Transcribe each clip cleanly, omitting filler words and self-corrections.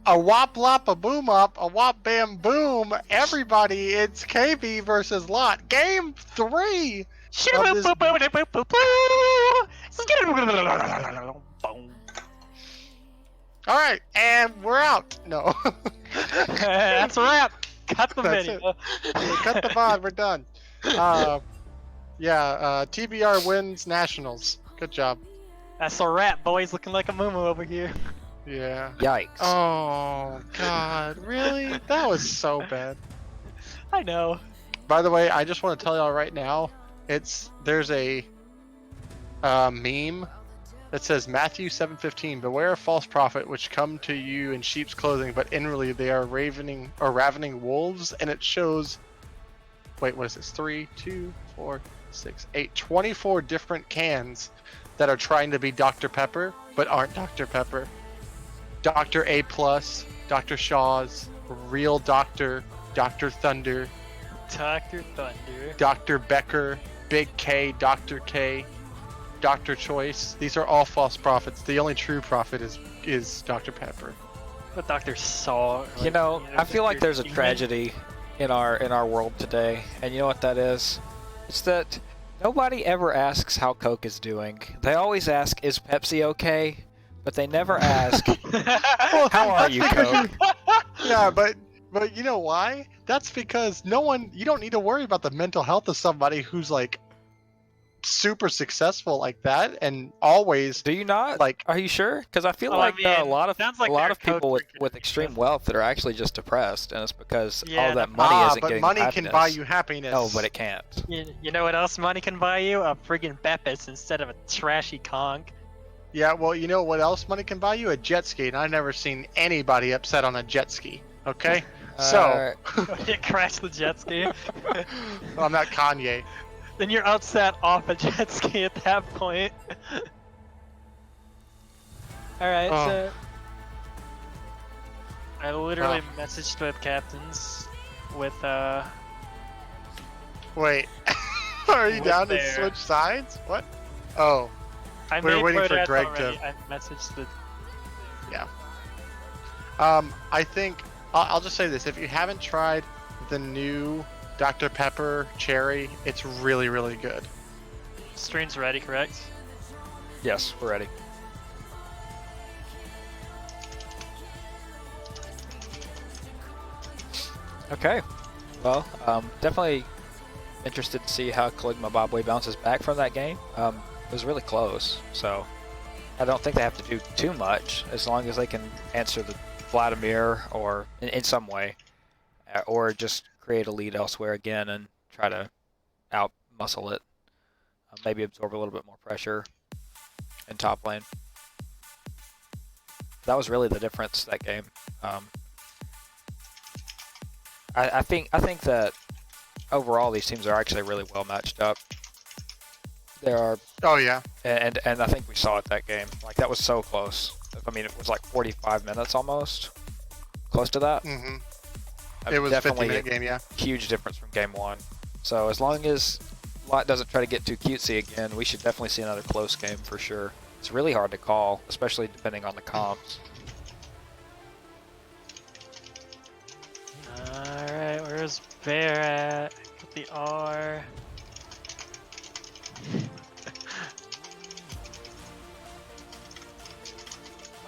A wop lop a boom up, a wop bam boom. Everybody, it's KB versus Lot. Game 3 of this. All right, and we're out. No. That's a wrap. Cut the That's video. Cut the VOD, we're done. TBR wins nationals. Good job. That's a wrap, boys. Looking like a moo over here. Yeah. Yikes. Oh, God. Really? That was so bad. I know. By the way, I just want to tell y'all right now, there's a meme that says Matthew 7:15, beware of false prophet which come to you in sheep's clothing, but inwardly they are ravening wolves, and it shows, wait, what is this? 3, 2, 4, 6, 8, 24 different cans that are trying to be Dr. Pepper, but aren't Dr. Pepper. Dr. A+, Dr. Shaw's, Real Doctor, Dr. Thunder, Dr. Thunder. Dr. Becker, Big K, Dr. K, Dr. Choice. These are all false prophets. The only true prophet is Dr. Pepper. But Dr. Saw. You know, I feel like there's a Demon. tragedy in our world today, and you know what that is? It's that nobody ever asks how Coke is doing. They always ask, "Is Pepsi okay?" But they never ask, "How are you, Coke?" Yeah, but you know why? That's because you don't need to worry about the mental health of somebody who's like super successful like that, and always Do you not? like. Are you sure? Because I feel Well, like I there are a mean, lot of sounds like people Coke with extreme wealth that are actually just depressed, and it's because all Yeah, that money isn't but getting money them can happiness. buy you happiness. No, but it can't. You know what else money can buy you? A friggin' Beppis instead of a trashy conch. Yeah, well, you know what else money can buy you? A jet ski, and I've never seen anybody upset on a jet ski. Okay, so You crash the jet ski. I'm not Kanye. Then you're upset off a jet ski at that point. Alright, Oh. so I literally messaged with captains with Wait, are you With down to their- switch sides? What? Oh, I We're made waiting for Prodeath Greg already. to- I messaged the I think I'll just say this: if you haven't tried the new Dr. Pepper Cherry, it's really, really good. streams ready, correct? Yes, we're ready. Okay. Well, definitely interested to see how Caligma Bobway bounces back from that game. It was really close, so I don't think they have to do too much as long as they can answer the Vladimir or in some way, or just create a lead elsewhere again and try to out muscle it. Maybe absorb a little bit more pressure in top lane. That was really the difference that game. I think that overall these teams are actually really well matched up. There are, Oh yeah, and I think we saw it that game. Like that was so close. I mean, it was like 45 minutes almost, close to that. hmm I mean, it was a definitely 50-minute game. Yeah. huge difference from game one. So as long as Lot doesn't try to get too cutesy again, we should definitely see another close game for sure. It's really hard to call, especially depending on the comps. Alright, where's Bear at? Get the R.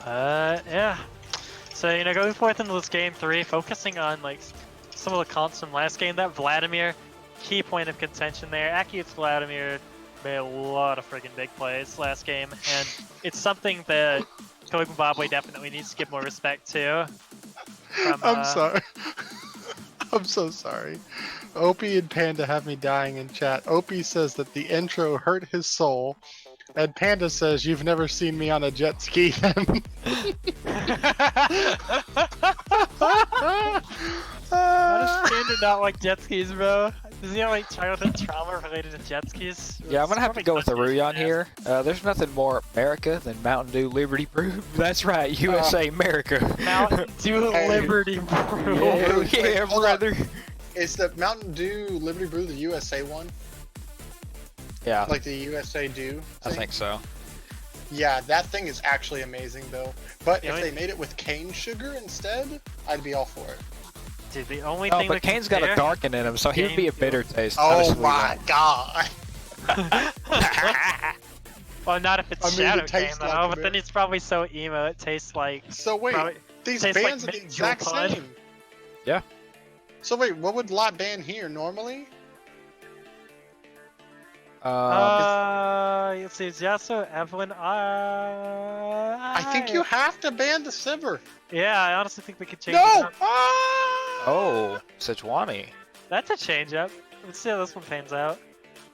Yeah. So, you know, going forth into this game 3, focusing on, like, some of the comps from last game, that Vladimir, key point of contention there. Aki's Vladimir made a lot of friggin' big plays last game, and it's something that Caligma Bobway definitely needs to give more respect to. I'm sorry. I'm so sorry. Opie and Panda have me dying in chat. Opie says that the intro hurt his soul, and Panda says you've never seen me on a jet ski. How does Panda not like jet skis, bro? Does he have like childhood trauma related to jet skis? Yeah, I'm gonna have to go with the Probably Ruyan here. There's nothing more America than Mountain Dew Liberty Brew. That's right, USA America. Mountain Dew Hey. Liberty Brew. Yeah, Wait, yeah, hold on. brother. Is the Mountain Dew Liberty Brew the USA one? Yeah, Like the USA Dew? I think so. Yeah, that thing is actually amazing though. But The if only- they made it with cane sugar instead, I'd be all for it. Dude, the only No, thing but that Kane's got a darken in him, so he would be a Cane bitter taste. not a Oh sweet my one. god. Well, not if it's I mean, it Shadow Cane tastes though, like a but bit. then it's probably so emo it tastes like So wait, probably these tastes like bands are the mint exact Jewel Pod. same. Yeah. So wait, what would lot ban here normally? Let's see, Yasuo, Evelyn, I think you have to ban the Sivir. Yeah, I honestly think we could change No! it up. Ah! Oh, Sejuani. That's a change up. Let's see how this one pans out.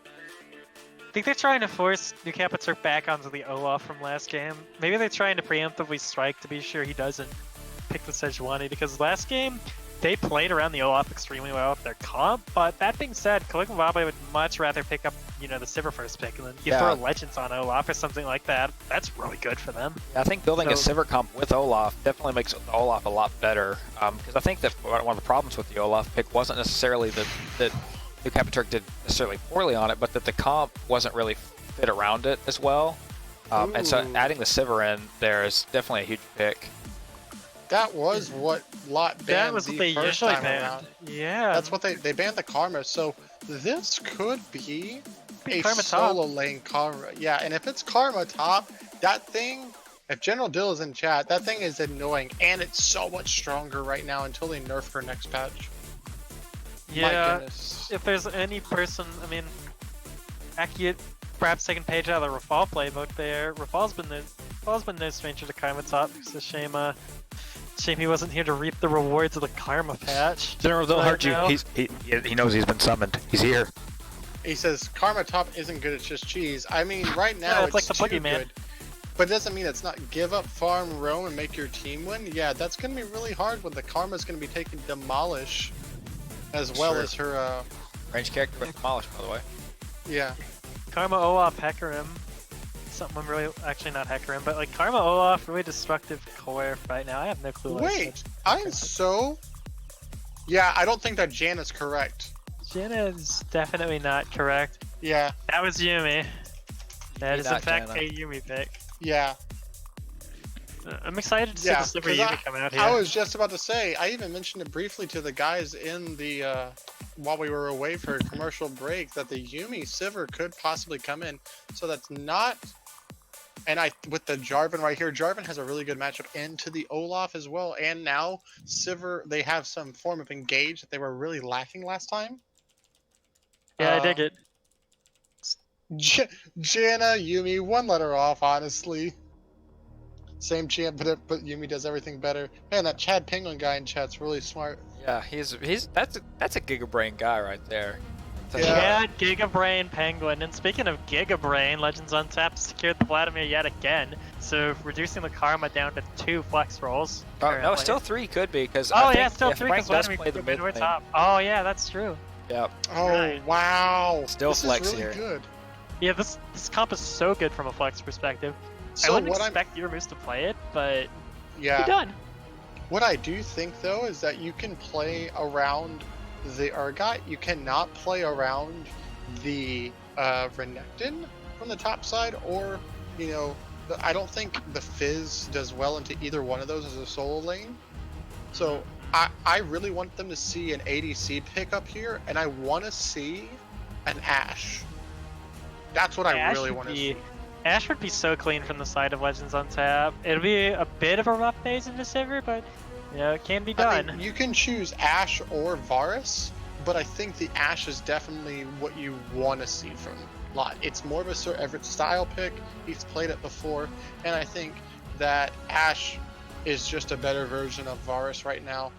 I think they're trying to force New Capitur back onto the Olaf from last game. Maybe they're trying to preemptively strike to be sure he doesn't pick the Sejuani, because last game they played around the Olaf extremely well with their comp, but that being said, Caligula Bob would much rather pick up, you know, the Sivir first pick, and then you Yeah. throw Legends on Olaf or something like that. That's really good for them. I think building a So- Sivir comp with Olaf definitely makes the Olaf a lot better. Because I think that one of the problems with the Olaf pick wasn't necessarily that New Capiturk did necessarily poorly on it, but that the comp wasn't really fit around it as well. And so Ooh. adding the Sivir in there is definitely a huge pick. That was what lot banned That was what they first usually time banned. around. Yeah. That's what they banned the Karma. So this could be a Karma top. solo lane Karma. Yeah, and if it's Karma top, that thing, if General Dill is in chat, that thing is annoying, and it's so much stronger right now until they nerf her next patch. My Yeah. goodness. If there's any person, I mean, Aki perhaps taking page out of the Rafal playbook there. Rafal's been no stranger to Karma top. It's a shame he wasn't here to reap the rewards of the Karma patch. General, they'll But hurt you. no. He knows he's been summoned. He's here. He says Karma top isn't good, it's just cheese. I mean, right now Yeah, it's it's like the too boogeyman. good. But it doesn't mean it's not give up, farm, roam, and make your team win. Yeah, that's going to be really hard when the Karma's going to be taking Demolish as well Sure. as her, Range character with Demolish, by the way. yeah. Karma Olaf Hecarim. Something really, actually not Hecarim, but like Karma Olaf, really destructive core right now. I have no clue. what I Wait, said. I'm so... Yeah, I don't think that Jan is correct. Jenna is definitely not correct. Yeah, That was Yumi. That is in Not fact Jenna. a Yumi pick. yeah. I'm excited to see Yeah, the Silver 'cause Yumi come out here. I was just about to say, I even mentioned it briefly to the guys in the, while we were away for a commercial break, that the Yumi Sivir could possibly come in. So that's not... And with the Jarvan right here, Jarvan has a really good matchup into the Olaf as well. And now Sivir, they have some form of engage that they were really lacking last time. Yeah, I dig it. Janna, Yumi, one letter off, honestly. Same champ, but Yumi does everything better. Man, that Chad Penguin guy in chat's really smart. Yeah, that's a Giga Brain guy right there. Yeah. Yeah, Gigabrain Penguin. And speaking of Gigabrain, Legends Untapped secured the Vladimir yet again, so reducing the Karma down to 2 flex rolls. Oh, no, currently. still 3 could be, because Oh I think yeah, still if 3 Frank because does Vladimir play the could mid mid or lane, top. Oh yeah, that's true. yeah, Oh, Right. wow. Still this flex is really here. good. Yeah, this comp is so good from a flex perspective. I So wouldn't what expect Yurmus to play it, but yeah. he done. What I do think though is that you can play around the Urgot. You cannot play around the Renekton from the top side, or you know, I don't think the Fizz does well into either one of those as a solo lane. So I really want them to see an ADC pickup here, and I want to see an Ashe. That's what I Ashe really would want to be- see. Ash would be so clean from the side of Legends Untapped. It'll be a bit of a rough phase into Sivir, but you know, it can be I done. mean, you can choose Ashe or Varus, but I think the Ashe is definitely what you want to see from Lot. It's more of a Sir Everett style pick. He's played it before, and I think that Ashe is just a better version of Varus right now,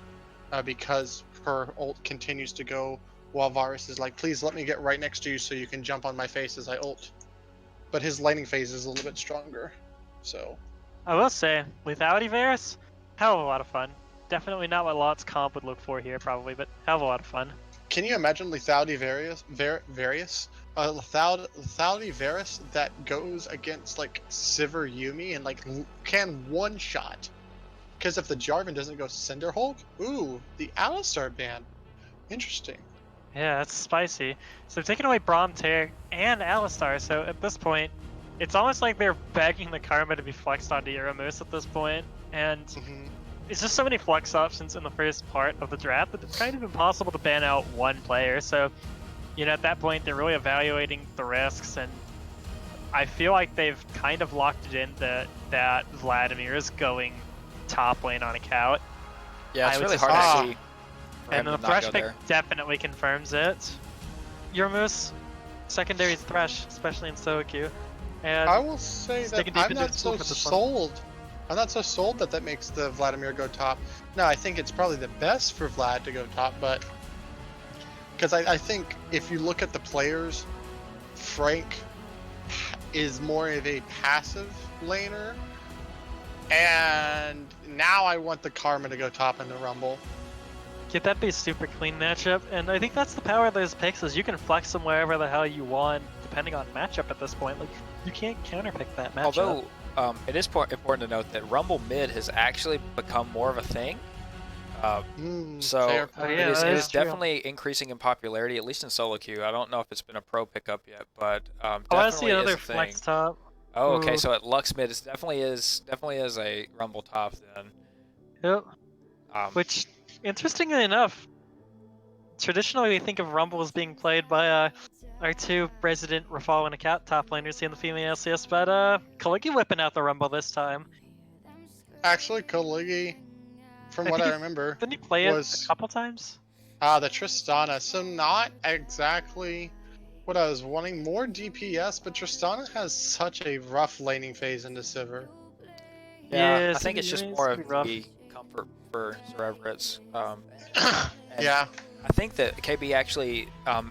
because her ult continues to go while Varus is like, please let me get right next to you so you can jump on my face as I ult. But his laning phase is a little bit stronger, so... I will say, without Everus, hell of a lot of fun. Definitely not what Lot's comp would look for here, probably, but hell of a lot of fun. Can you imagine Lethality Lethality Varus that goes against like Sivir Yumi and like can one shot? Because if the Jarvan doesn't go Cinderhulk, ooh, the Alistar ban. Interesting. Yeah, that's spicy. So they've taken away Braum, Tear, and Alistar, so at this point, it's almost like they're begging the karma to be flexed onto Euromoose at this point, and Mhm. it's just so many flex options in the first part of the draft that it's kind of impossible to ban out one player. So, at that point, they're really evaluating the risks, and I feel like they've kind of locked it in that Vladimir is going top lane on account. Yeah, it's I would really just- hard to see. for him And the to not Thresh go pick there. definitely confirms it. Euromoose, secondary is Thresh, especially in solo queue. And I will say that Sticking deep I'm into not the so pool for this one. sold. I'm not so sold that makes the Vladimir go top. No, I think it's probably the best for Vlad to go top, but because I think if you look at the players, Frank is more of a passive laner, and now I want the Karma to go top in the Rumble. that'd be a super clean matchup, and I think that's the power of those picks is you can flex them wherever the hell you want, depending on matchup at this point. Like, you can't counterpick that matchup. Although it is important to note that Rumble mid has actually become more of a thing. So Fair Oh, point. yeah, it that is is true. definitely increasing in popularity, at least in solo queue. I don't know if it's been a pro pickup yet, but I want to see definitely is another a thing. flex top. Oh, okay. Ooh. So at Lux mid, it definitely is a Rumble top then. Yep. Um, Which, interestingly enough, traditionally we think of Rumble as being played by our two resident Rafal and a cat top laners in the female LCS, but Kaliki whipping out the Rumble this time. Actually, Kaligi, from I what think I he- remember, Didn't he play it was- a couple times? the Tristana. So not exactly what I was wanting. More DPS, but Tristana has such a rough laning phase into Sivir. yeah, I it's think it's just gonna more be of rough. the comfort for Cerebrits. And Yeah. I think that KB actually, I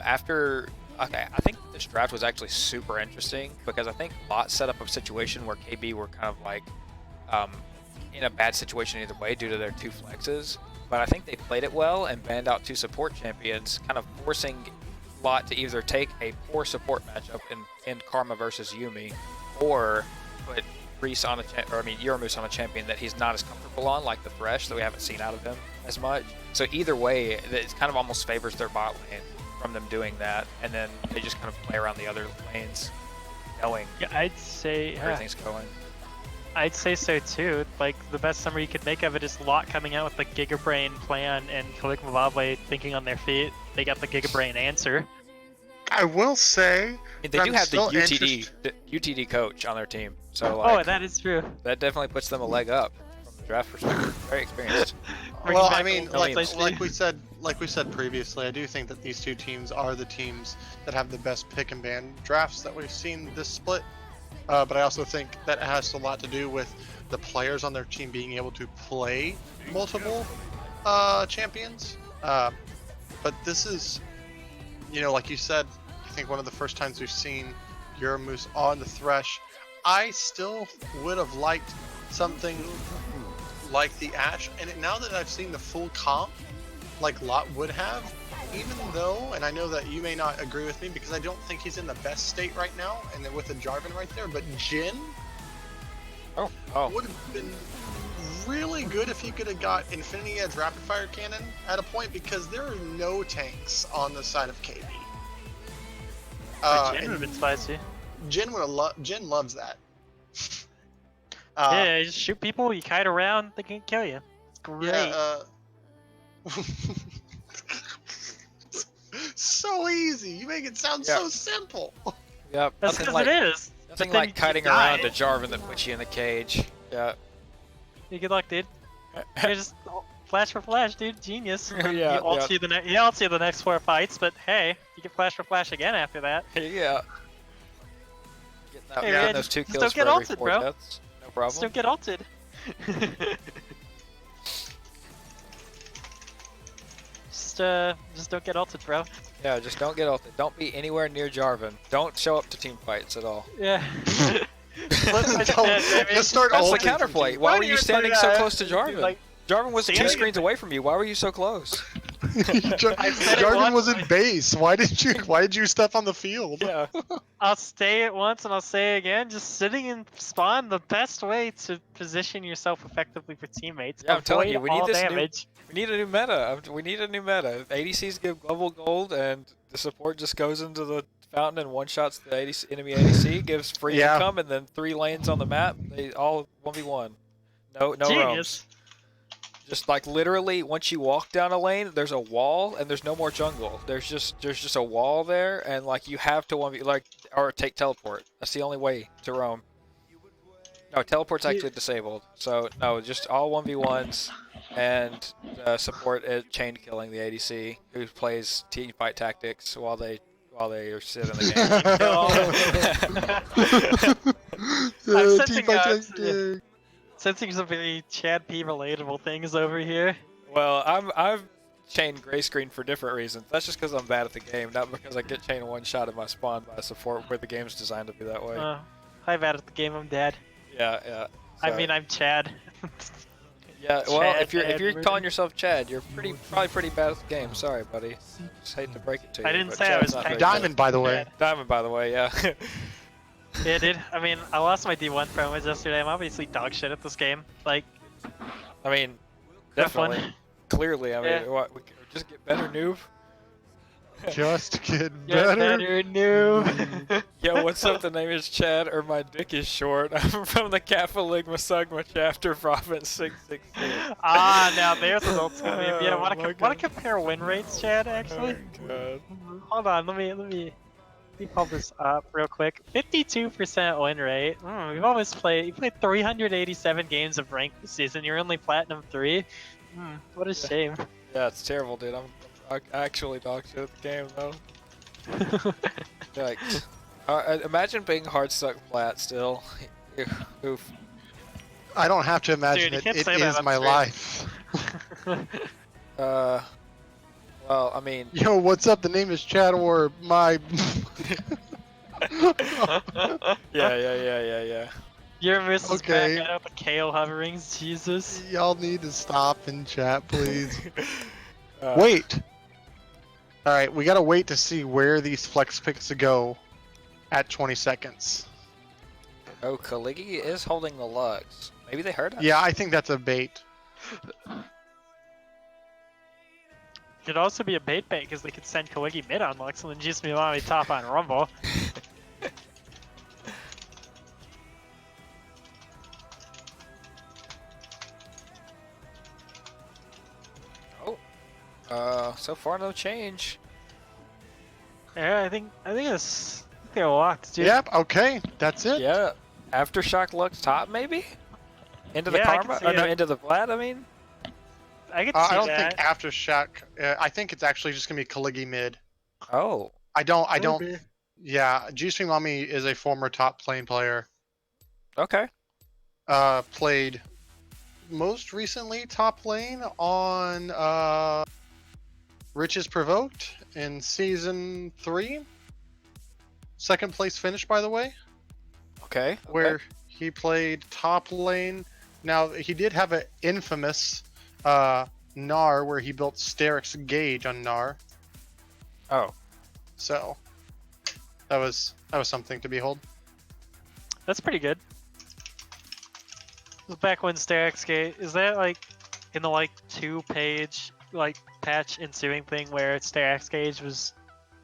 think this draft was actually super interesting because I think Lot set up a situation where KB were kind of like in a bad situation either way due to their two flexes. But I think they played it well and banned out two support champions, kind of forcing Lot to either take a poor support matchup in Karma versus Yumi, or put Reese on Euromoose on a champion that he's not as comfortable on, like the Thresh, that we haven't seen out of him as much. So either way, it kind of almost favors their bot lane from them doing that, and then they just kind of play around the other lanes, knowing Yeah, I'd say everything's going. I'd say so too. Like, the best summary you could make of it is Lot coming out with the Gigabrain plan and Kalikma Vavle thinking on their feet. They got the Gigabrain answer. I will say, I mean, they I'm do have the still UTD coach on their team, so like Oh, that is true. that definitely puts them a leg up from the draft perspective. Very experienced. Bringing well, back I mean, the like PlayStation. we said previously, I do think that these two teams are the teams that have the best pick and ban drafts that we've seen this split. But I also think that it has a lot to do with the players on their team being able to play multiple champions. But this is, like you said, I think one of the first times we've seen Euromoose on the Thresh. I still would have liked something like the Ashe, and now that I've seen the full comp, like Lot would have, even though, and I know that you may not agree with me because I don't think he's in the best state right now, and then with the Jarvan right there, but Jhin Oh, would have been really good if he could have got Infinity Edge Rapid Fire Cannon at a point, because there are no tanks on the side of KB. Jhin would And have been spicy. Jhin loves that. Yeah, you just shoot people, you kite around, they can't kill you. It's great. Yeah, so easy. You make it sound so simple. yep. That's Nothing because like it is. nothing But then like you kiting die. around to Jarvan that puts you in the cage. Yeah. Yeah, good luck, dude. You just flash for flash, dude. Genius. Yeah, you yeah. ult you the next 4 fights, but hey, you can flash for flash again after that. Yeah. Getting out, Hey, getting man, those 2 just kills don't for get every ulted, 4 bro. deaths. No Just problem. don't get ulted. Just don't get ulted, bro. Yeah, just don't get ulted. Don't be anywhere near Jarvan. Don't show up to team fights at all. Yeah. Just start That's the ulting from counterplay. team. Why were you standing so close to Jarvan? Like, Jarvan was 2 standing- screens away from you. Why were you so close? I said it Jarvan once, was in like- base. Why did you step on the field? Yeah. I'll say it once and I'll say it again. Just sitting in spawn, the best way to position yourself effectively for teammates. Yeah, I'm telling you, Avoid we need all this new- damage. We need a new meta. We need a new meta. ADCs give global gold, and the support just goes into the fountain and one shots the ADC, enemy ADC, gives free Yeah. income, and then 3 lanes on the map. They all 1v1. No roams. Genius. Just like literally, once you walk down a lane, there's a wall and there's no more jungle. There's just a wall there, and like you have to 1v or take teleport. That's the only way to roam. No, teleport's actually disabled. So no, just all 1v1s, and support chain killing the ADC who plays team fight tactics while they are sit in the game. I'm sensing some very Chad P relatable things over here. Well, I've chained gray screen for different reasons. That's just because I'm bad at the game, not because I get chained one shot in my spawn by support where the game's designed to be that way. I'm bad at the game. I'm dead. Yeah. I mean, I'm Chad. Yeah, well, Chad, if you're Chad, calling yourself Chad, you're probably pretty bad at the game. Sorry, buddy. Just hate to break it to you. I didn't but say I Chad's was not Chad. very Diamond, by the way. good. Diamond, by the way, yeah. Yeah, dude. I mean, I lost my D1 promos yesterday. I'm obviously dog shit at this game. Like, I mean, rough definitely, one. clearly. I mean, Yeah. what? We can just get better, noob. Just get You're better. better, noob. Yo, what's up? The name is Chad, or my dick is short. I'm from the Kappa Ligma Sigma chapter, Province 666. Now there's an old school meme. Yeah, Oh wanna my wanna God. compare win rates, Chad? Actually, God. hold on. Let me pull this up real quick. 52% win rate. We've almost played. You played 387 games of ranked this season. You're only platinum 3. What a shame. Yeah, it's terrible, dude. I'm actually dog shit at the game, though. Yikes. Imagine being hard stuck plat still. Oof. I don't have to imagine Dude, you it. can't It say that is on my stream. life. Well, I mean, Yo, what's up? The name is Chad or my. yeah. You're Mrs. Okay. Crack out the kale hoverings, Jesus. Y'all need to stop and chat, please. Uh, Wait. All right, we gotta wait to see where these flex picks go at 20 seconds. Oh, Kaligi is holding the Lux. Maybe they heard us. Yeah, I think that's a bait. Could also be a bait because they could send Kaligi mid on Lux and then Juice Milami top on Rumble. So far no change. Yeah, I think they're locked, dude. Yep. Okay, that's it. Yeah. Aftershock Lux top, maybe? Into the Yeah, I can Karma? see Or no, it. into the Vlad, I mean? I could see I don't that. think Aftershock. I think it's actually just gonna be Kaligi mid. Oh. I don't. Maybe. Yeah, G-String Mommy is a former top lane player. Okay. Played most recently top lane on Riches Provoked in season 3. Second place finish, by the way, Okay. where he played top lane. Now he did have an infamous Gnar where he built Sterix Gauge on Gnar. Oh. So that was something to behold. That's pretty good. Back when Sterix Gate, is that like in the like 2-page like patch ensuing thing where Sterix Gauge was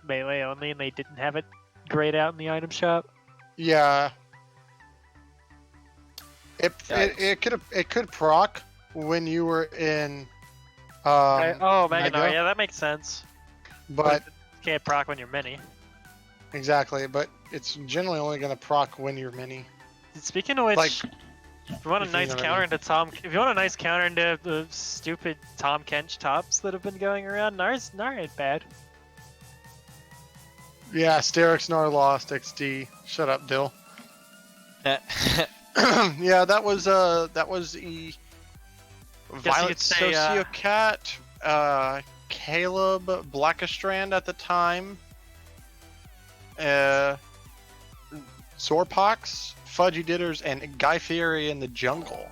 melee only and they didn't have it grayed out in the item shop? Yeah. Yikes. It could proc when you were in Oh, Mega? Maganar, yeah, that makes sense. but it can't proc when you're mini. exactly, but it's generally only gonna proc when you're mini. Speaking of which, Like, if you want a if you nice know what I counter mean. into Tom, if you want a nice counter into the stupid Tom Kench tops that have been going around, Nar ain't bad. Yeah, Sterix Gnar lost XD. Shut up, Dill. Yeah, that was the Violet could say, Sociocat, Caleb Blackastrand at the time, Zorpox, Fudgy Ditters, and Guy Fieri in the jungle.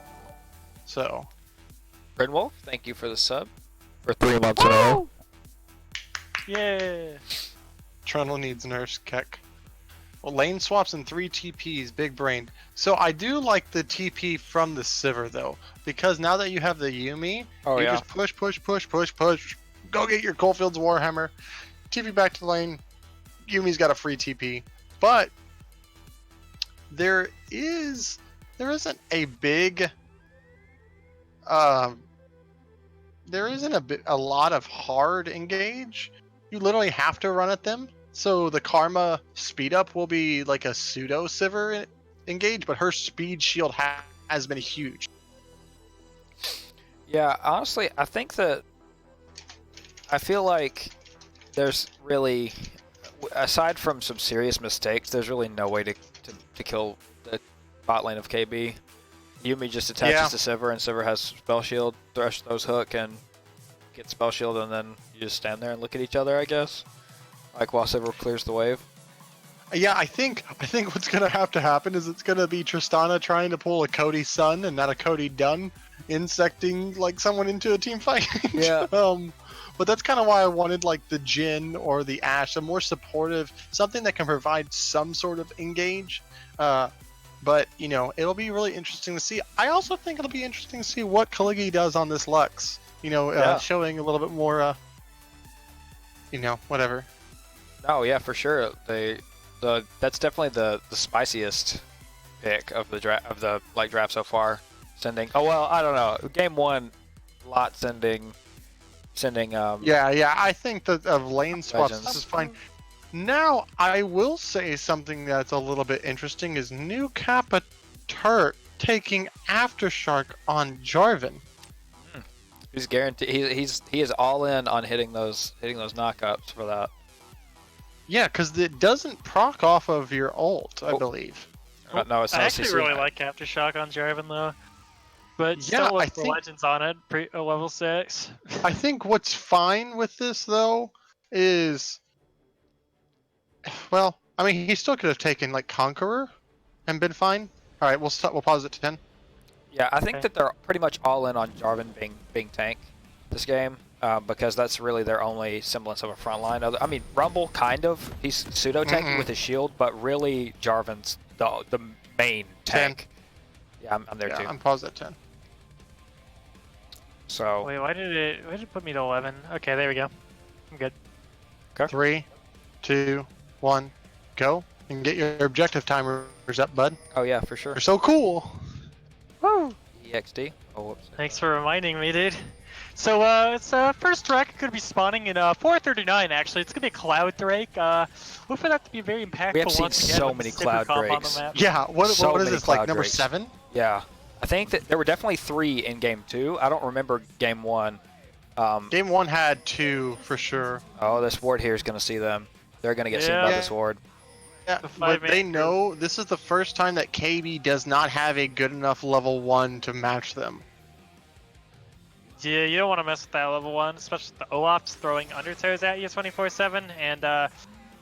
So Grinwolf, thank you for the sub. For 3 months in a row. Yeah. Trundle needs nurse Keck. Well, lane swaps and 3 TPs, big brain. So I do like the TP from the Sivir though, because now that you have the Yuumi, Oh, you yeah. just push. Go get your Coalfields Warhammer, TP back to the lane, Yumi's got a free TP, but there isn't a big there isn't a lot of hard engage. You literally have to run at them. So the Karma speed up will be like a pseudo Sivir engage, but her speed shield has been huge. Yeah, honestly, I feel like there's really, aside from some serious mistakes, there's really no way to kill the bot lane of KB. Yumi just attaches to Sivir, and Sivir has spell shield, throws hook, and gets spell shield, and then you just stand there and look at each other, I guess. Like while Sivir clears the wave. Yeah, I think what's gonna have to happen is it's gonna be Tristana trying to pull a Cody Sun and not a Cody Dunn, insecting like someone into a team fight. Yeah. But that's kind of why I wanted like the Jhin or the Ashe, a more supportive, something that can provide some sort of engage. But you know, it'll be really interesting to see. I also think it'll be interesting to see what Kaligi does on this Lux. You know, showing a little bit more. You know, whatever. Oh yeah, for sure. That's definitely the spiciest pick of the draft so far. Sending. Oh well, I don't know. Game 1, Lot sending. Yeah. I think that of lane swaps, Legends. this is fine. Now, I will say something that's a little bit interesting is New Kappa Turk taking Aftershock on Jarvan. He's guaranteed. He is all in on hitting those knockups for that. Yeah, because it doesn't proc off of your ult, I believe. No, it's not I actually CC. really like Aftershock on Jarvan though. But Yeah, still I with the think- Legends on it, level 6. I think what's fine with this though is, well, I mean, he still could have taken like Conqueror and been fine. All right, we'll pause it to 10. Yeah, I think Okay. that they're pretty much all in on Jarvan being tank this game because that's really their only semblance of a front line. I mean, Rumble kind of, he's pseudo tanky with his shield, but really Jarvan's the main 10. tank. Yeah, I'm there too. I'm paused at 10. So Wait, why did it put me to 11? Okay, there we go. I'm good. 3, 2, 1, go and get your objective timers up, bud. oh yeah, for sure. They're so cool. Woo! EXD. Oh whoops. Thanks for reminding me, dude. So, it's first Drake could be spawning in 439. Actually, it's gonna be a Cloud Drake. Look for that to be very impactful. We have seen once again so with many Sivir Cloud comp on the Drakes. map. Yeah, what is many this, like Cloud number Drakes. 7? Yeah, I think that there were definitely 3 in game 2. I don't remember game 1. Game 1 had 2 for sure. Oh, this ward here is gonna see them. They're gonna get seen by Yeah. this ward. Yeah, The but 5-man they crew. know this is the first time that KB does not have a good enough level 1 to match them. Yeah, you don't want to mess with that level 1, especially the Olaf's throwing undertows at you 24/7, and the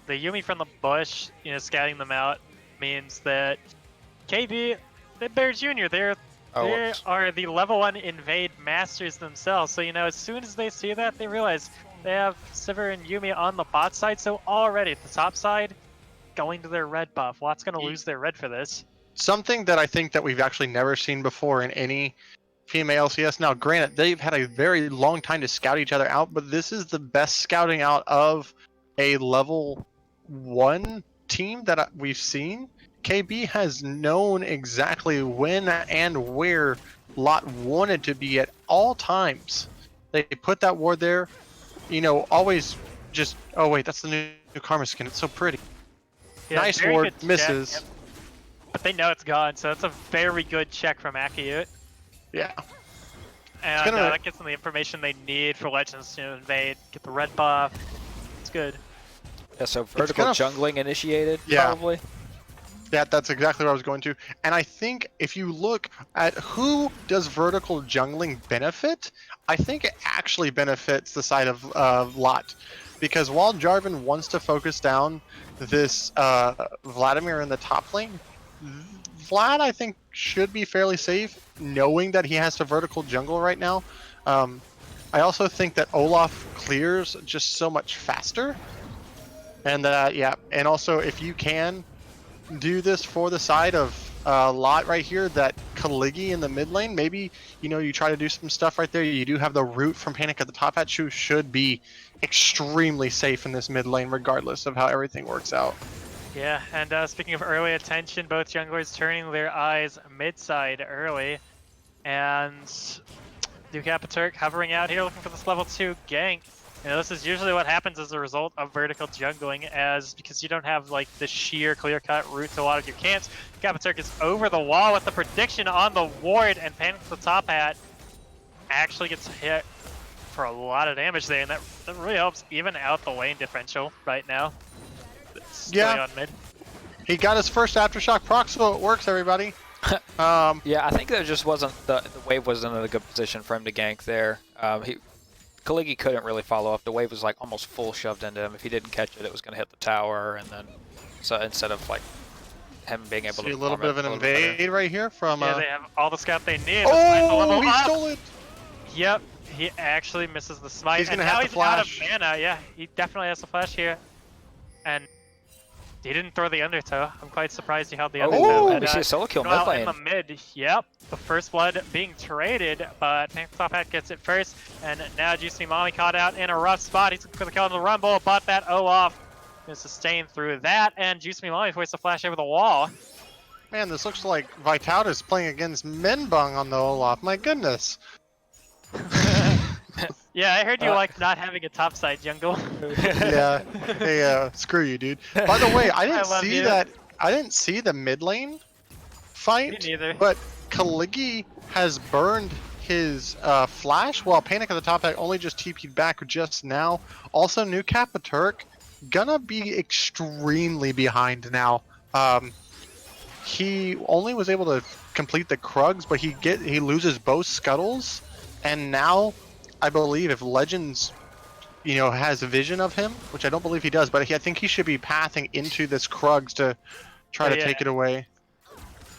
Yuumi from the bush, you know, scouting them out means that KB, they're Bear Jr. They whoops. are the level 1 invade masters themselves. So you know, as soon as they see that, they realize they have Sivir and Yuumi on the bot side. So already at the top side, going to their red buff. Watt's gonna lose their red for this. Something that I think that we've actually never seen before in any female LCS. Now, granted, they've had a very long time to scout each other out, but this is the best scouting out of a level 1 team that we've seen. KB has known exactly when and where Lot wanted to be at all times. They put that ward there, you know, always just, oh wait, that's the new Karma skin. It's so pretty. Yeah, Nice very ward, good check, misses. yep. But they know it's gone, so that's a very good check from Akiyut. Yeah. And gonna- that gets them the information they need for Legends to invade, get the red buff. It's good. Yeah, so vertical gonna- jungling initiated, Yeah. probably. Yeah, that's exactly what I was going to. And I think if you look at who does vertical jungling benefit, I think it actually benefits the side of Lot. Because while Jarvan wants to focus down this Vladimir in the top lane, Vlad, I think, should be fairly safe, knowing that he has to vertical jungle right now. I also think that Olaf clears just so much faster. And yeah, and also if you can do this for the side of a lot right here that Kaligi in the mid lane, maybe, you know, you try to do some stuff right there. You do have the root from Panic at the top hat, who should be extremely safe in this mid lane regardless of how everything works out. Yeah, and speaking of early attention, both junglers turning their eyes mid-side early. And Dukapaturk hovering out here looking for this level 2 gank. You know, this is usually what happens as a result of vertical jungling, because you don't have like the sheer clear-cut route to a lot of your camps. Dukapaturk is over the wall with the prediction on the ward, and Panic the top hat actually gets hit for a lot of damage there, and that really helps even out the lane differential right now. It's Yeah. on mid. He got his first Aftershock proc, so it works, everybody. Yeah, I think there just wasn't the wave wasn't in a good position for him to gank there. Kaligi couldn't really follow up. The wave was like almost full shoved into him. If he didn't catch it, it was going to hit the tower, and then so instead of like him being able See to a little farm bit of it an a little better. invade right here from. Yeah, they have all the scout they need. to find the Oh, level he up. stole it. Yep, he actually misses the smite. He's gonna and have now to he's out of flash. mana. Yeah, he definitely has to flash here. And he didn't throw the undertow. I'm quite surprised he held the undertow. Oh, And, we see a solo kill mid well, in lane. the mid, yep. The first blood being traded, but Panic Top Hat gets it first. And now Juicy Mommy caught out in a rough spot. He's looking for the kill in the rumble, but that Olaf is sustained through that. And Juicy Mommy forced to flash over the wall. Man, this looks like Vitauda's playing against Menbung on the Olaf. My goodness. Yeah, I heard you like not having a topside jungle. Yeah. Hey, screw you, dude. By the way, I didn't love see you. that. I didn't see the mid lane fight. Me neither. But Kaligi has burned his flash, while Panic at the top hat only just TP'd back just now. Also, new Kapaturk gonna be extremely behind now. He only was able to complete the Krugs, but he loses both Scuttles, and now I believe if Legends, you know, has a vision of him, which I don't believe he does, but I think he should be pathing into this Krugs to try Oh, to yeah. take it away.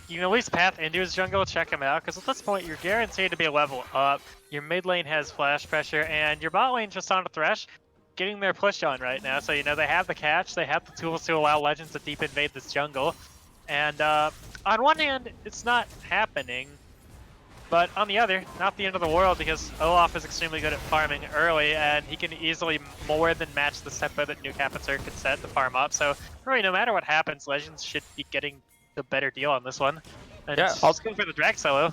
You can at least path into his jungle, check him out, because at this point you're guaranteed to be a level up. Your mid lane has flash pressure, and your bot lane just on a Thresh, getting their push on right now. So, you know, they have the catch, they have the tools to allow Legends to deep invade this jungle. And on one hand, it's not happening, but on the other, not the end of the world, because Olaf is extremely good at farming early, and he can easily more than match the tempo that New Capaturk can set to farm up. So, really, no matter what happens, Legends should be getting the better deal on this one. And Yeah, I'll go for the drag solo.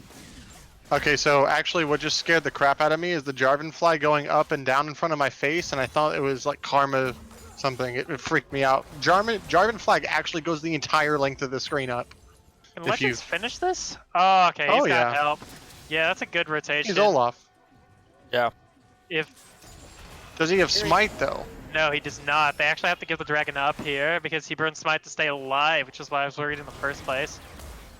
Okay, so actually what just scared the crap out of me is the Jarvan fly going up and down in front of my face, and I thought it was like karma something. It freaked me out. Jarvan flag actually goes the entire length of the screen up. Can If Legends you- finish this? Oh, okay, he's Oh, got yeah. help. Yeah, that's a good rotation. He's Olaf. Yeah. If Does he have smite though? No, he does not. They actually have to give the dragon up here because he burned smite to stay alive, which is why I was worried in the first place.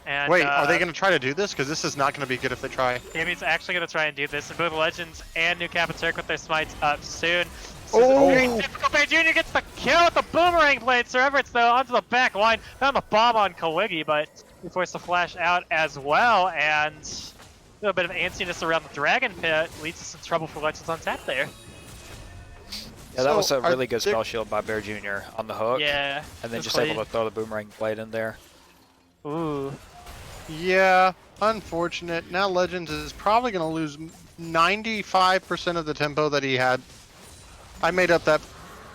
And Wait, are they going to try to do this? Because this is not going to be good if they try. Gaby's actually going to try and do this, and both Legends and New Capaturk with their smites up soon. Oh! Very difficult. Bear Jr. gets the kill with the boomerang blade. Sir Everett's though onto the back line. Found the bomb on Kaligi, but he forced to flash out as well, and a little bit of antsiness around the dragon pit leads to some trouble for Legends on tap there. Yeah, that was So, a really good spell shield by Bear Jr. on the hook. Yeah. And then it's just clean. able to throw the boomerang blade in there. Ooh. Yeah, unfortunate. Now Legends is probably going to lose 95% of the tempo that he had. I made up that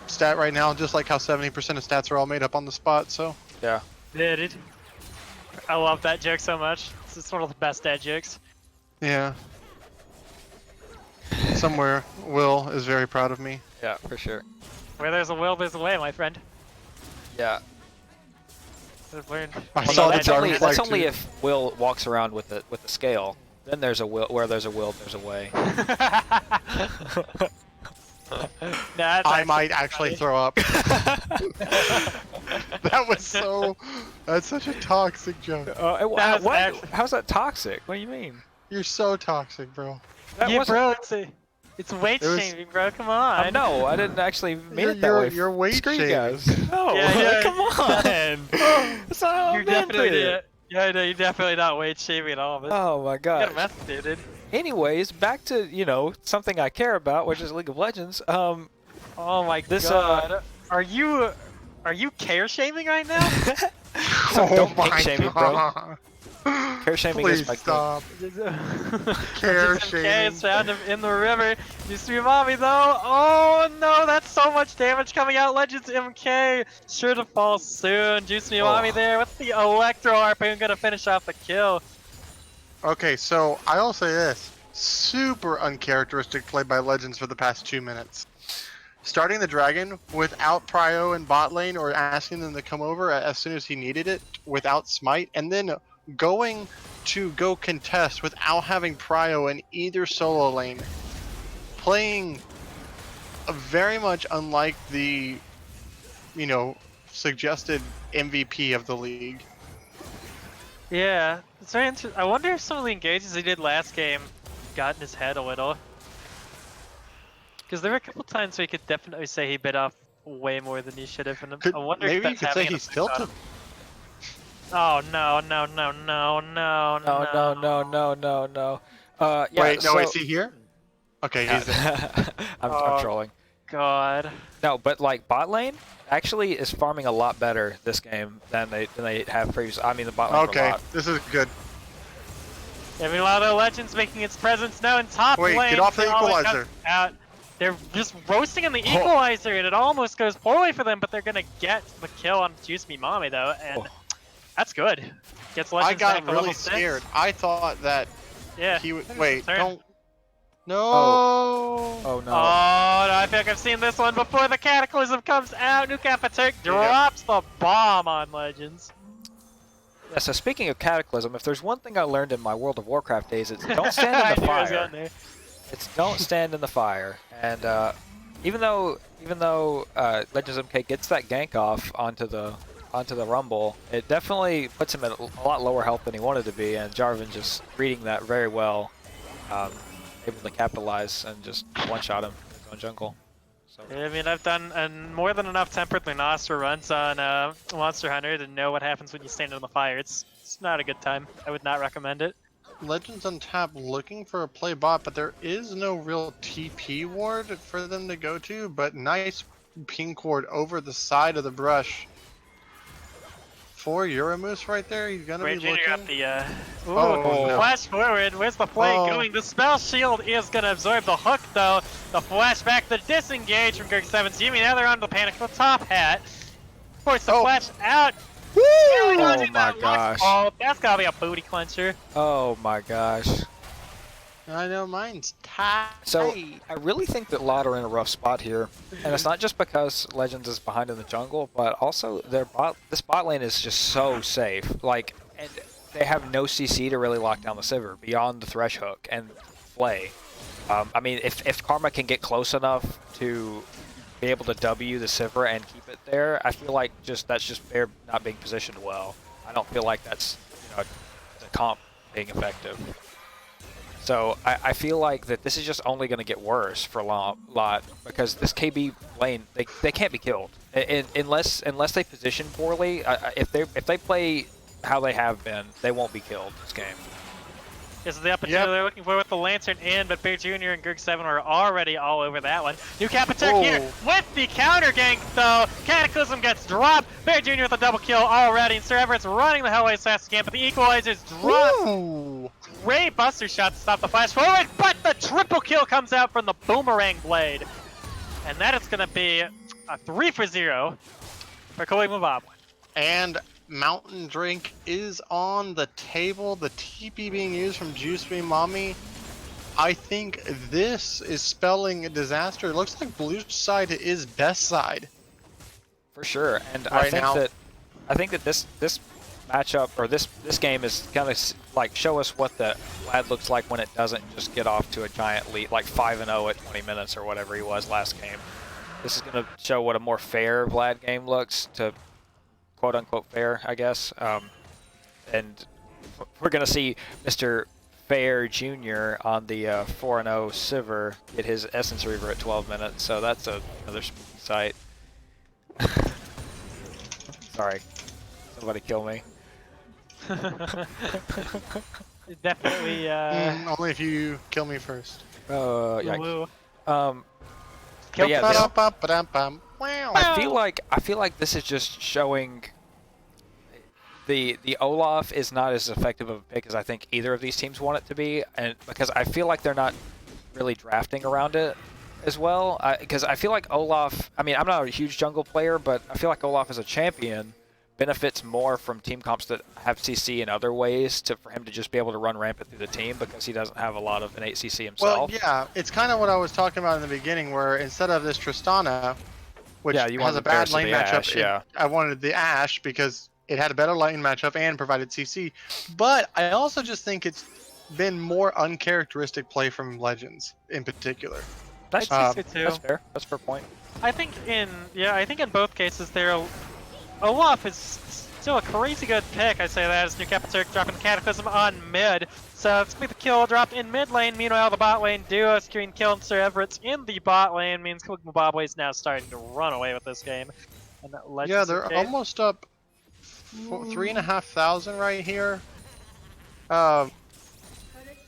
stat right now, just like how 70% of stats are all made up on the spot, so. Yeah. Yeah, dude. I love that joke so much. It's one of the best dad jokes. Yeah. Somewhere, Will is very proud of me. Yeah, for sure. Where there's a will, there's a way, my friend. Yeah. I've learned. I Well, saw no, the that's Jarvan only, flag that's only too. if Will walks around with the scale. Then there's a will. Where there's a will, there's a way. That's I might actually throw up. That was so. That's such a toxic joke. That was actually- How's that toxic? What do you mean? You're so toxic, bro. That Yeah, wasn't- bro, it's weight It was- shaming, bro. Come on. No, I didn't actually mean You're- it that you're- way. you're weight Screw you shaming. guys. No, Yeah, come on. That's not how I You're meant definitely it. Yeah, no, you're definitely not weight shaming at all. But Oh my you got a god. method, dude. Anyways, back to, something I care about, which is League of Legends. Oh my This, god. Are you care shaming right now? Don't kink shame me, bro. God. Care shaming Please is my stop. Care Legends MK shaming. has found him in the river. Used to be Mommy though. Oh no, that's so much damage coming out. Legends MK sure to fall soon. Juice Me Mommy there with the Electro Harpoon gonna finish off the kill. Okay, so I'll say this. Super uncharacteristic play by Legends for the past 2 minutes. Starting the dragon without prio in bot lane or asking them to come over as soon as he needed it without smite, and then going to go contest without having prio in either solo lane. Playing very much unlike the, suggested MVP of the league. Yeah, it's very interesting. I wonder if some of the engages he did last game got in his head a little. Because there were a couple times where you could definitely say he bit off way more than he should have. And I wonder if Maybe you that's could say having an he's effect on tilted. him. Oh no, no, no, no, no, No. Yeah, Wait, no, so... is he here? Okay, he's there. I'm trolling. God. No, but like bot lane actually is farming a lot better this game than they have previously. I mean, the bot lane for a Okay, lot. this is good. Evilado Legends making its presence known. Top Wait, lane. get off the they always equalizer. come Out. They're just roasting in the equalizer, and it almost goes poorly for them. But they're gonna get the kill on Juice Me Mommy though, and that's good. Gets I Legends got back to really level 6. scared. I thought that Yeah. he would. I think Wait, it's his turn. don't. No. Oh no. Oh no, I feel like I've seen this one before. The Cataclysm comes out. Nukapaturk drops the bomb on Legends. Yeah, so speaking of Cataclysm, if there's one thing I learned in my World of Warcraft days, it's don't stand I in the knew I was fire. going there. It's don't stand in the fire. And even though Legends MK gets that gank off onto the Rumble, it definitely puts him at a lot lower health than he wanted to be, and Jarvan just reading that very well, able to capitalize and just one-shot him in his own jungle. So I mean, I've done more than enough Tempered Lunostra runs on Monster Hunter to know what happens when you stand in the fire. It's not a good time. I would not recommend it. Legends on tap looking for a play bot, but there is no real TP ward for them to go to. But nice pink ward over the side of the brush. For Euromoose right there, he's gonna Ray be Jr. looking. got the ooh, Oh, no. flash forward. Where's the play Oh. going? The spell shield is gonna absorb the hook though. The flashback, the disengage from Girk7 Yumi. Now they're on the panic. The top hat. Force the Oh. flash out. Woo! Oh my gosh. Oh, that's gotta be a booty clencher. oh my gosh. I know mine's tight. So I really think that Lot are in a rough spot here, and it's not just because Legends is behind in the jungle, but also this bot lane is just so safe. Like, and they have no CC to really lock down the Sivir beyond the Thresh Hook and Flay. I mean, if Karma can get close enough to be able to W the Sivir and keep it there, I feel like that's just fair not being positioned well. I don't feel like that's the comp being effective. So I feel like that this is just only going to get worse for Lot because this KB lane they can't be killed unless they position poorly. If they play how they have been, they won't be killed this game. This is the opportunity they're looking for with the Lantern in, but Bear Jr. and Girk7 are already all over that one. Nukapaturk here with the counter gank though. Cataclysm gets dropped. Bear Jr. with a double kill already, and Sir Everett's running the Hellway as fast as he can, but the equalizer's dropped. Ooh. Ray Buster shot to stop the flash forward, but the triple kill comes out from the Boomerang Blade. And that is going to be a 3-for-0 for Caligula Bob. And Mountain Drink is on the table. The TP being used from Juice Me Mommy. I think this is spelling a disaster. It looks like blue side is best side. For sure, and Right now. I think that this matchup or this game is gonna like show us what the Vlad looks like when it doesn't just get off to a giant lead, like 5-0 at 20 minutes or whatever he was last game. This is gonna show what a more fair Vlad game looks, to quote unquote fair, I guess. And we're gonna see Mr. Fair Jr. on the 4-0 Sivir get his Essence Reaver at 12 minutes, so that's another spooky sight. Sorry, somebody kill me. Definitely, Only if you kill me first. Yikes. woo. But yeah, Ba-da-ba-ba-dum-bum. Wow. I feel like this is just showing. the Olaf is not as effective of a pick as I think either of these teams want it to be, and because I feel like they're not really drafting around it as well. Because I feel like Olaf, I mean, I'm not a huge jungle player, but I feel like Olaf as a champion benefits more from team comps that have CC in other ways for him to just be able to run rampant through the team because he doesn't have a lot of innate CC himself. Well, yeah, it's kind of what I was talking about in the beginning, where instead of this Tristana, which Yeah, you has wanted a bad Varus to lane the matchup, Ashe, yeah. I wanted the Ashe because it had a better lane matchup and provided CC. But I also just think it's been more uncharacteristic play from Legends in particular. That's, I'd say so too. that's fair. That's a fair point. I think in both cases Olaf is still a crazy good pick. I say that as New Capiturk dropping the Cataclysm on mid. So it's going to be the kill drop in mid lane. Meanwhile, the bot lane duo securing kill and Sir Everett's in the bot lane means Zimbabwe is now starting to run away with this game. And that Yeah, they're almost up 3,500 right here.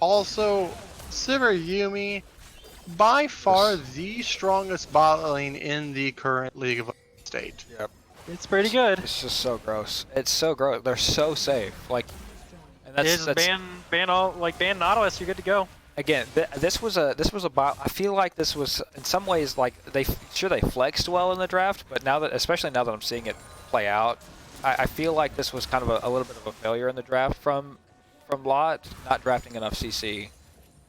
Also, Sivir Yumi, by far the strongest bot lane in the current League of Legends state. Yep. It's pretty good. It's just so gross. It's so gross. They're so safe. Like, and that's ban Nautilus. You're good to go. again. This was a bot. I feel like this was in some ways like they flexed well in the draft, but especially now that I'm seeing it play out, I feel like this was kind of a little bit of a failure in the draft from Lot, not drafting enough CC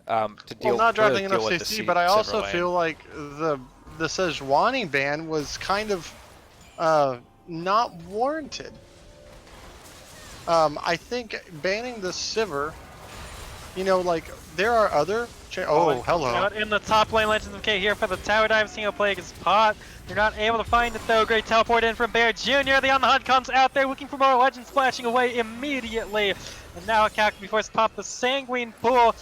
to deal. Well, not drafting enough with CC, the but I also Silver feel like the Sejuani ban was kind of not warranted. I think banning the Sivir, like there are other. Hello. In the top lane, Legends of K here for the tower dive single play against Pot. You're not able to find it though. Great teleport in from Bear Jr. The On the Hunt comes out there looking for more Legends, splashing away immediately. And now Calc be forced to pop the Sanguine Pool,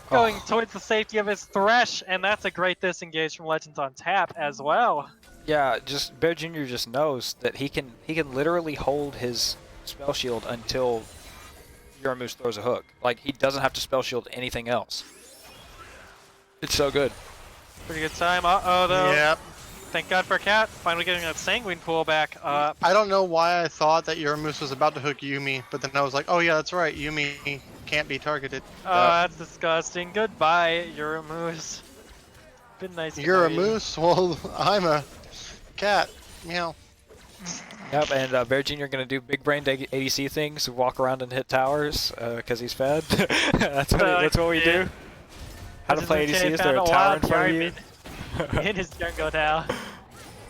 going towards the safety of his Thresh, and that's a great disengage from Legends on tap as well. Yeah, just Bear Jr. just knows that he can literally hold his spell shield until Yuramoose throws a hook. Like, he doesn't have to spell shield anything else. It's so good. Pretty good time. Uh-oh, though. Yep. Thank God for Cat. Finally getting that Sanguine Pool back. I don't know why I thought that Yuramoose was about to hook Yuumi, but then I was like, oh yeah, that's right, Yuumi can't be targeted. That's disgusting. Goodbye, Yuramoose. Been nice to You're a know you. moose? Well, I'm a cat. Meow. Yep, and Bear Jr. gonna do big brain ADC things, walk around and hit towers because he's fed. that's what we do. How to play ADC? Is there a tower in front of you? In his jungle now.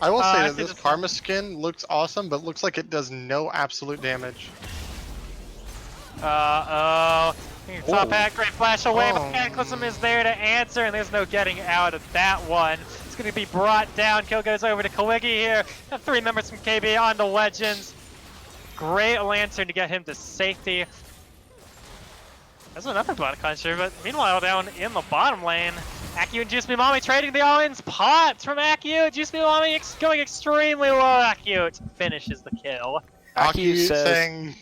I will say I that see this the Karma skin looks awesome, but looks like it does no absolute damage. Top hat, great flash away, but Oh. Cataclysm is there to answer, and there's no getting out of that one. It's going to be brought down. Kill goes over to Kaligi here. Have 3 members from KB on the Legends. Great Lantern to get him to safety. There's another bot country, but meanwhile down in the bottom lane, Accio and Juice Mimami trading the all-ins pots from Accio. Juice Mimami going extremely low. Accio finishes the kill. Aki says, saying,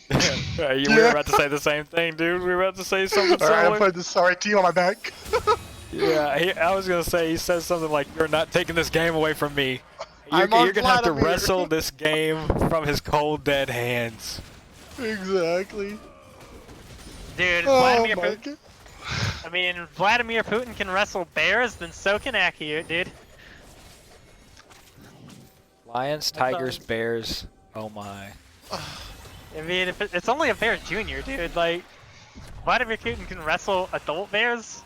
we were about to say the same thing, dude. We were about to say something alright, I'm similar. putting the sorry team on my back. Yeah, I was gonna say he says something like, "You're not taking this game away from me. You're I'm on gonna have to Vladimir." wrestle this game from his cold, dead hands." Exactly. Dude, Oh Vladimir my Putin. I mean, Vladimir Putin can wrestle bears, then so can Accio, dude. Lions, tigers, bears. Oh my. I mean, it's only a bear junior, dude. Like, Vladimir Putin can wrestle adult bears.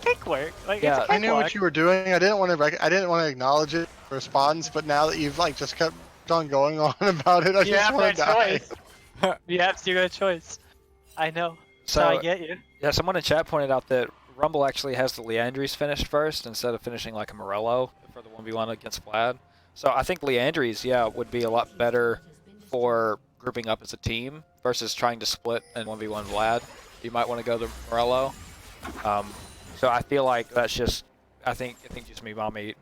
Cake work. Like, Yeah, it's a I knew cakewalk. what you were doing. I didn't want to acknowledge it in response, but now that you've just kept on going on about it, I You just have want no to die. choice. You have zero choice. I know. So So I get you. yeah, someone in chat pointed out that Rumble actually has the Leandries finished first instead of finishing like a Morello for the 1v1 against Vlad. So I think Leandries, would be a lot better for grouping up as a team versus trying to split and 1v1 Vlad. You might want to go the Morello. So I feel like that's just, I think just me, Mommy,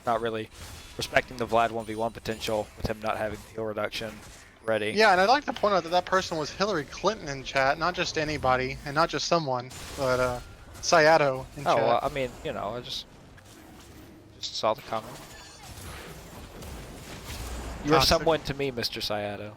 not really respecting the Vlad 1v1 potential with him not having the heal reduction ready. Yeah, and I'd like to point out that that person was Hillary Clinton in chat, not just anybody, and not just someone, but Sayato in Oh, chat. well, I mean, I just saw the comment. You're Toxic. someone to me, Mr. Sayato.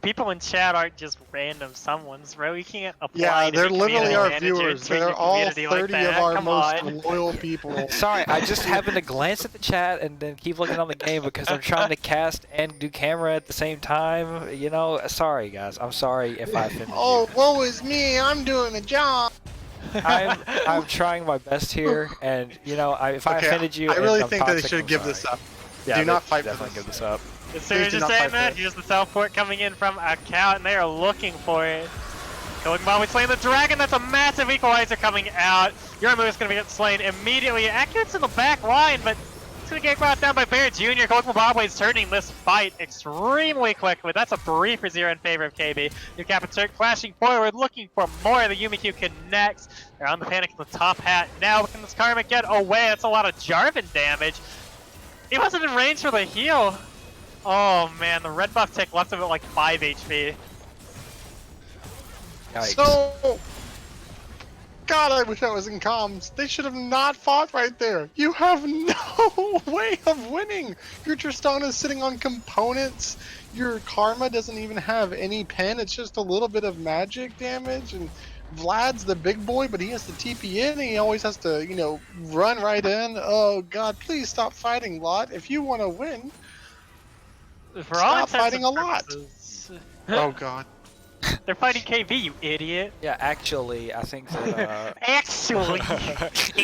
People in chat aren't just random someones, bro. You can't apply Yeah, to they're be literally community our manager viewers. and treat They're your all community 30 like of that. our Come most on. loyal people. Sorry, I just happened to glance at the chat and then keep looking on the game because I'm trying to cast and do camera at the same time. You know, sorry guys. I'm sorry if I offended Oh, woe is me! I'm doing a job. you. I'm trying my best here, and you know, if I Okay, offended you, I really and I'm think that they toxic, should I'm give this sorry. up. Yeah, Do not they fight for definitely this. give this up. As soon Please as do you're not saying fight for that, it. here's the teleport coming in from Account, and they are looking for it. Killing Bobby slaying the dragon, that's a massive equalizer coming out. Yoramu is going to get slain immediately. Accurate's in the back line, but it's going to get brought down by Bear Jr. Killing Bobby is turning this fight extremely quickly. That's a 3-for-0 in favor of KB. New Turk flashing forward, looking for more. The Yumikyu connects. They're on the panic in the top hat. Now, can this Karma get away? That's a lot of Jarvan damage. He wasn't in range for the heal. Oh man, the red buff tick left him at like 5 HP. Yikes. So, God, I wish I was in comms. They should have not fought right there. You have no way of winning. Your Tristana is sitting on components. Your Karma doesn't even have any pen. It's just a little bit of magic damage. And Vlad's the big boy, but he has to TP in. And he always has to, you know, run right in. Oh God, please stop fighting, Lot. If you want to win, For all Stop intents fighting and a lot. purposes- oh God. They're fighting KB, you idiot. Yeah, actually, I think that. Actually.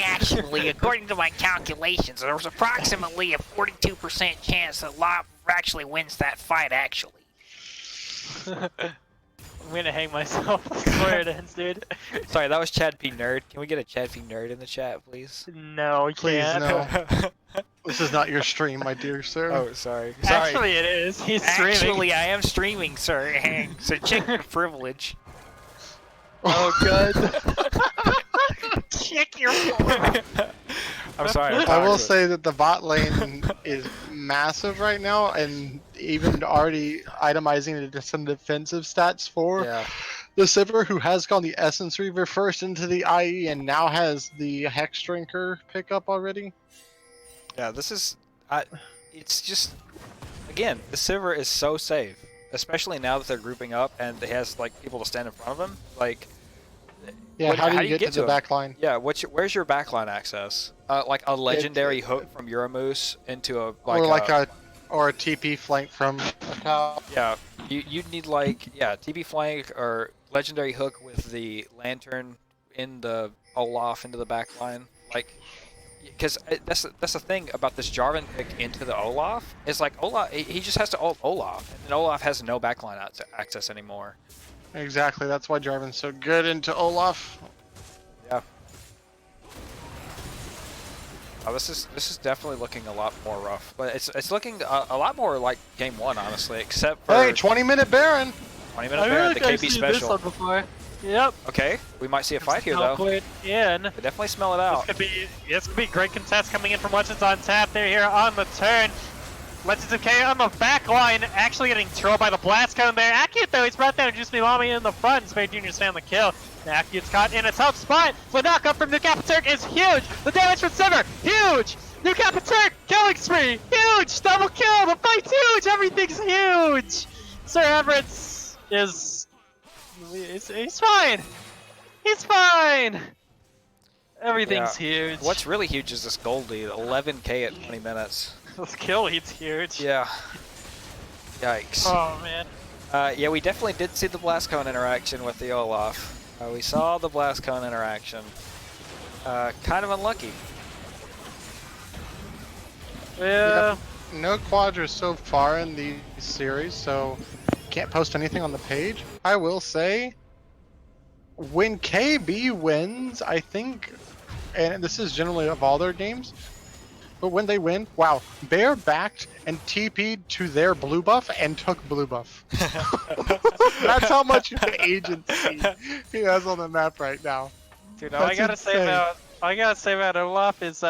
Actually, according to my calculations, there was approximately a 42% chance that Lop actually wins that fight, actually. I'm gonna hang myself. I swear it ends, dude. Sorry, that was Chad P Nerd. Can we get a Chad P Nerd in the chat, please? No, you Please, can't. no. This is not your stream, my dear sir. Oh, sorry. Actually, it is. He's streaming. Actually, I am streaming, sir. So check your privilege. Oh, good. Check your. I'm sorry. I'm I will toxic. say that the bot lane is massive right now, and even already itemizing into some defensive stats for Yeah. the Sivir, who has gone the Essence Reaver first into the IE and now has the Hex Drinker pickup already. Yeah, this is. It's just. Again, the Sivir is so safe, especially now that they're grouping up and he has like people to stand in front of him. Like. Yeah, how do you get to the him? back line? Yeah, where's your backline access? Like a legendary hook from Euromoose into a or a TP flank from a cow. yeah. You'd need like TP flank or legendary hook with the lantern in the Olaf into the backline. Like, because that's the thing about this Jarvan pick into the Olaf is like Olaf he just has to ult Olaf and then Olaf has no backline access anymore. Exactly, that's why Jarvan's so good into Olaf. Yeah. Oh, this is definitely looking a lot more rough, but it's looking a lot more like game one, honestly, except for Hey, 20-minute Baron! 20 minutes Baron, the KB special. before. Yep. Okay, we might see a fight here though. Teleport in. We definitely smell it This out. could be great contest coming in from Legends on tap. They're here on the turn. Legends of K on the back line, actually getting trolled by the blast cone there. Akut though, he's brought down Juice Mommy in the front. Spade Jr.'s found the kill. Now Akut's caught in a tough spot. The knockup from Nukapaturk is huge. The damage from Sivir, huge. Nukapaturk, killing spree, huge. Double kill, the fight's huge. Everything's huge. Sir Everett's he's fine. He's fine. Everything's huge. What's really huge is this Goldie, 11k at 20 minutes. This kill lead's huge. Yeah. Yikes. Oh man. Yeah, we definitely did see the blast cone interaction with the Olaf. We saw the blast cone interaction. Kind of unlucky. Yeah. No quadras so far in the series, so can't post anything on the page. I will say, when KB wins, I think, and this is generally of all their games, but when they win, wow, Bear backed and TP'd to their blue buff and took blue buff. That's how much agency he has on the map right now. Dude, all I That's gotta insane. say about Olaf is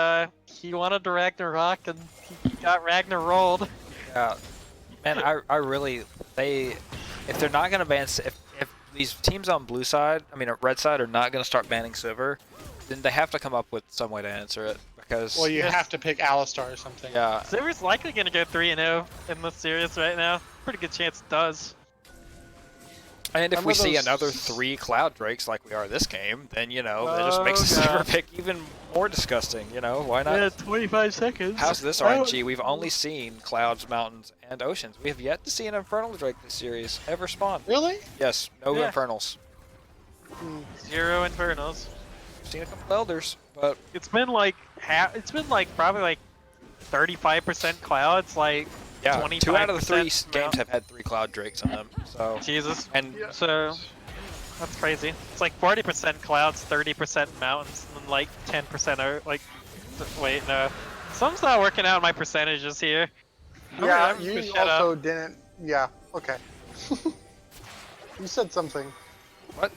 he wanted to Ragnarok and he got Ragnar rolled. Yeah. Man, I really if they're not gonna ban if these teams on blue side, I mean red side, are not gonna start banning Sivir, then they have to come up with some way to answer it because. Well, you have to pick Alistar or something. Yeah. Sivir's likely gonna go 3-0 in this series right now. Pretty good chance it does. And if we Remember see those- another 3 Cloud Drakes like we are this game, then, that just makes the silver God. pick even more disgusting, Why not? Yeah, 25 seconds. How's this I don't- RNG? We've only seen Clouds, Mountains, and Oceans. We have yet to see an Infernal Drake this series ever spawn. Really? Yes, no Yeah. Infernals. 0 Infernals. We've seen a couple Elders, but It's been like probably like 35% clouds, like yeah, 2 out of the 3 25% games have had 3 Cloud Drakes in them. So Jesus. and So that's crazy. It's like 40% clouds, 30% mountains, and then like 10% are like. Wait, no. Something's not working out in my percentages here. Yeah, I'm gonna you shut up. also didn't. Yeah, okay. You said something. what?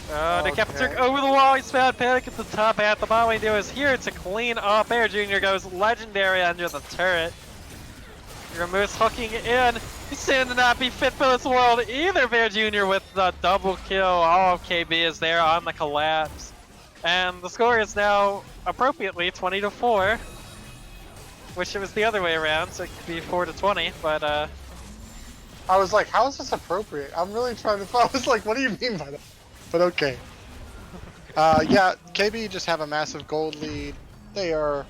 The Kappa Okay. took over the wall. He's found Panic at the top half. The bottom do is here to clean up. Bear Jr. goes legendary under the turret. Moose hooking in. He's soon to not be fit for this world either. Bear Jr. with the double kill. All of KB is there on the collapse. And the score is now appropriately 20-4. Wish it was the other way around, so it could be 4-20, but I was like, how is this appropriate? I'm really trying to. I was like, what do you mean by that? But okay. Yeah, KB just have a massive gold lead. They are.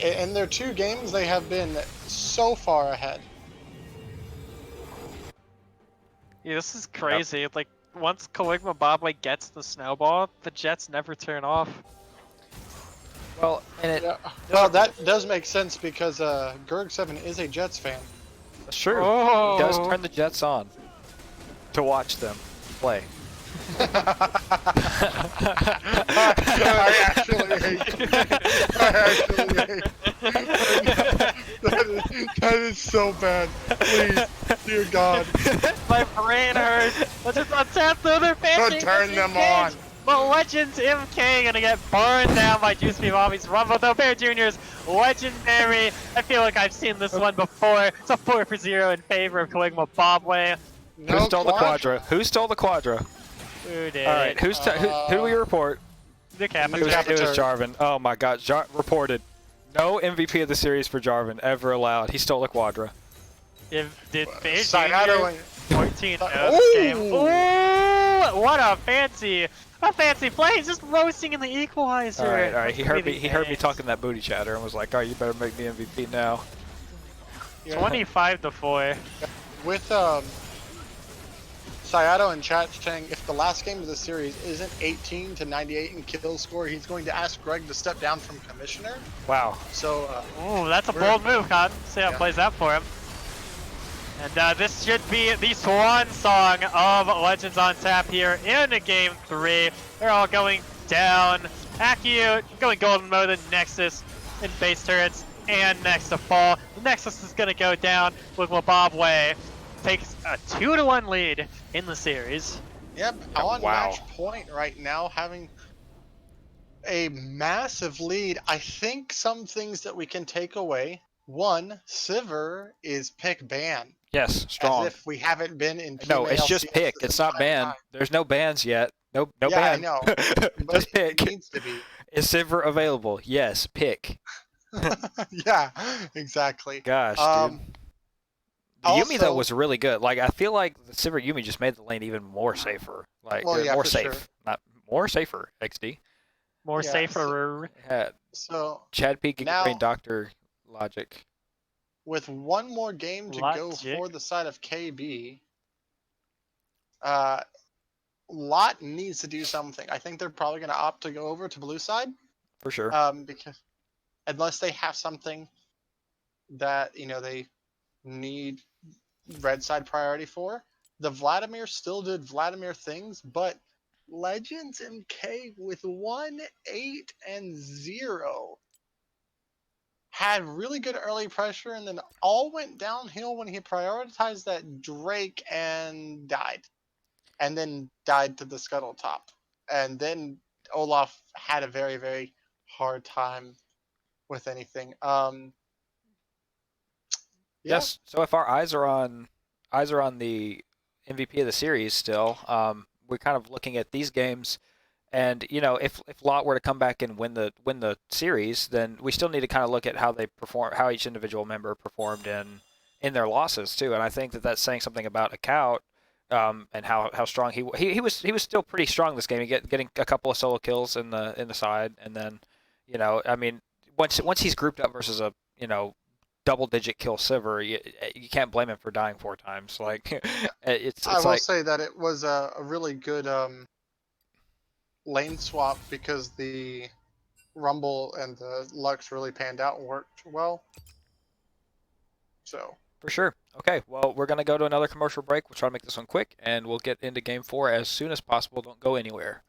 In their 2 games, they have been so far ahead. yeah, this is crazy. Like, once Caligma Bobway gets the snowball, the Jets never turn off. Well, and it Yeah. Well, that does make sense because Gerg7 is a Jets fan. sure Oh. he does turn the Jets on to watch them play. I actually hate. That is so bad. Please, dear God, My brain hurts. Legends on tap, though they're fancy. turn them on. But Legends MK gonna get burned down by Juice B Bobby's Rumble. Though Bear Jr.'s legendary. I feel like I've seen this one before. It's a 4-0 in favor of Caligma Bobway. Who stole the Quadra? Who stole the Quadra? Who did? All right, who do we report? The Kappa. It was Capital. Jarvan. Oh my God, reported. No MVP of the series for Jarvan ever allowed. He stole a Quadra. Did Bear Sayato Jr. and 14 Ooh. this game. Ooh, what a fancy play. He's just roasting in the equalizer. All right. He heard me. He heard me Thanks. talking that booty chatter and was like, "Oh, you better make me MVP now." 25-4. With Sayato in chat saying if the last game of the series isn't 18-98 in kill score, he's going to ask Greg to step down from commissioner. Wow. So Ooh, that's a We're- bold move, Cotton. See how it Yeah. plays out for him. And this should be the swan song of Legends on Tap here in Game 3. They're all going down. Accio going golden mode in Nexus in base turrets and next to fall. The Nexus is going to go down with Bobway. Takes a 2-1 lead in the series. yep, Oh, on wow. match point right now, having a massive lead. I think some things that we can take away. One, Sivir is pick ban. Yes, strong. As if we haven't been in No, it's just PMALCS pick. this It's not entire ban. time. There's no bans yet. No Yeah, I ban. know. But Just pick. it needs to be. Is Silver available? Yes, pick. Yeah, exactly. Gosh, Um, dude. The Yuumi though also- was really good. Like I feel like the Silver Yuumi just made the lane even more safer. Like Well, yeah, more for safe, sure. not more safer. XD. More Yeah, safer. Yeah, So Chad Peak and Now- Green Doctor logic. with one more game to go Logic. for the side of KB, Lot needs to do something. I think they're probably going to opt to go over to blue side, For sure. because unless they have something that they need red side priority for. The Vladimir still did Vladimir things, but Legends MK with 1-8-0 had really good early pressure, and then all went downhill when he prioritized that Drake and died. And then died to the Scuttle Top. And then Olaf had a very, very hard time with anything. Yeah. Yes. So if our eyes are on the MVP of the series still, we're kind of looking at these games, and if Lot were to come back and win the series, then we still need to kind of look at how they perform, how each individual member performed in in their losses too, and I think that that's saying something about Akout, and how strong he was still pretty strong this game. Getting a couple of solo kills in the side, and then, I mean, once he's grouped up versus a double-digit kill Sivir, you can't blame him for dying 4 times. Like it's I will like say that it was a really good lane swap because the Rumble and the Lux really panned out and worked well. So. for sure. Okay, well, we're gonna go to another commercial break. We'll try to make this one quick, and we'll get into Game 4 as soon as possible. Don't go anywhere.